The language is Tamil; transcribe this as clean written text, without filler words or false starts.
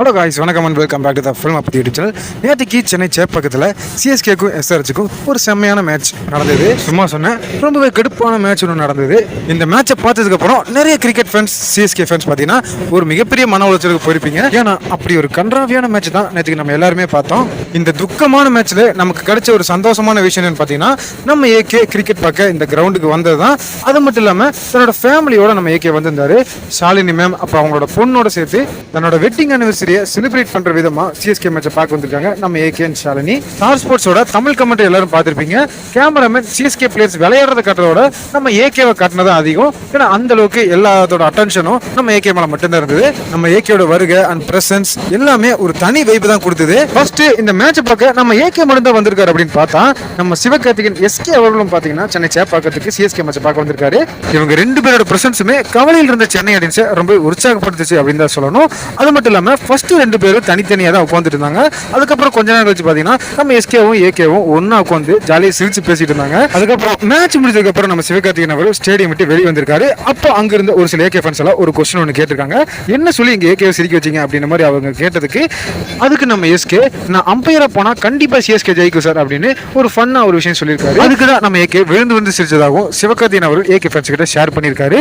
ஹலோ காய்ஸ், வணக்கம் and welcome back to the film up YouTube channel. நேற்றுக்கு சென்னை சேப்பக்கத்தில் சிஎஸ்கேக்கும் எஸ்ஆர்ஹெச்சுக்கும் ஒரு செம்மையான மேட்ச் நடந்தது. சும்மா சொன்னேன், ரொம்பவே கடுப்பான மேட்ச் ஒன்று நடந்தது. இந்த மேட்சை பார்த்ததுக்கப்புறம் நிறைய கிரிக்கெட் ஃபேன்ஸ், சிஎஸ்கே ஃபேன்ஸ் பார்த்தீங்கன்னா ஒரு மிகப்பெரிய மன உளைச்சலுக்கு போயிருப்பீங்க. ஏன்னா அப்படி ஒரு கன்றாவியான மேட்ச் தான் நேற்றுக்கு நம்ம எல்லாருமே பார்த்தோம். இந்த துக்கமான மேட்ச்சில் நமக்கு கிடைச்ச ஒரு சந்தோஷமான விஷயம் என்னன்னு பார்த்தீங்கன்னா, நம்ம ஏகே கிரிக்கெட் பார்க்க இந்த கிரவுண்டுக்கு வந்தது தான். அது மட்டும் இல்லாமல் தன்னோட ஃபேமிலியோட நம்ம ஏகே வந்திருந்தாரு. ஷாலினி மேம் அப்புறம் அவங்களோட பொண்ணோட சேர்த்து தன்னோட வெட்டிங் அனிவர்சரி செலிப்ரேட் பண்ற விதமா சிஎஸ்கே மேட்சை பார்க்க வந்திருக்காங்க நம்ம ஏகே அண்ட் ஷாலினி. ஸ்டார் ஸ்போர்ட்ஸோட தமிழ் கமெண்ட் எல்லாரும் பார்த்திருப்பீங்க. கேமராமேன் சிஎஸ்கே பிளேயர்ஸ் விளையாடுறத காட்டுறதோட நம்ம ஏகேவை காட்டினதா அதிகம். ஏன்னா அந்த அளவுக்கு எல்லாத்தோட அட்டென்ஷனும் நம்ம ஏகே மேல மட்டும்தான் இருந்தது. நம்ம ஏகேயோட வருகை அண்ட் பிரசன்ஸ் எல்லாமே ஒரு தனி வைப் தான் கொடுத்தது. ஃபர்ஸ்ட் இந்த மேட்சை பார்க்க நம்ம ஏகே மட்டும் தான் வந்திருக்காரு அப்படின்னு பார்த்தா, நம்ம சிவகார்த்திகேயன் எஸ்கே அவர்களும் பாத்தீங்கன்னா சென்னை சேப்பாக்கத்துக்கு சிஎஸ்கே மேட்சை பார்க்க வந்திருக்காரு. இவங்க ரெண்டு பேரோட பிரசன்ஸுமே கவலையில் இருந்த சென்னை ஆடியன்ஸை ரொம்ப உற்சாகப்படுத்துச்சு அப்படின்னு தான் சொல்லணும். அது மட்டும் இல்லாம ஃபர்ஸ்ட் ரெண்டு பேரும் தனித்தனியாக தான் உட்காந்துட்டு இருந்தாங்க. அதுக்கப்புறம் கொஞ்ச நேரம் கழிச்சு பார்த்தீங்கன்னா நம்ம எஸ்கேவும் ஏகேவும் ஒன்னா உட்காந்து ஜாலியாக சிரிச்சு பேசிட்டு இருந்தாங்க. அதுக்கப்புறம் மேட்ச் முடிஞ்சதுக்கு அப்புறம் நம்ம சிவகார்த்திகேயன் அவர் ஸ்டேடியம் விட்டு வெளியே வந்திருக்காரு. அப்போ அங்க இருந்த ஒரு சில ஏகே ஃபேன்ஸ் எல்லாம் ஒரு கொஸ்டின் ஒன்று கேட்டிருக்காங்க. என்ன சொல்லி இங்க ஏகேவை சிரிக்க வச்சிங்க அப்படின்ற மாதிரி அவங்க கேட்டதுக்கு, அதுக்கு நம்ம எஸ்கே நான் அம்பையரா போனா கண்டிப்பா சிஎஸ்கே ஜெயிக்கும் சார் அப்படின்னு ஒரு ஃபன்னா ஒரு விஷயம் சொல்லியிருக்காரு. அதுக்கு தான் நம்ம ஏகே விழுந்து விழுந்து சிரிச்சதாகவும் சிவகார்த்திகேயன் அவர் ஏகே ஃபேன்ஸ் கிட்ட ஷேர் பண்ணியிருக்காரு.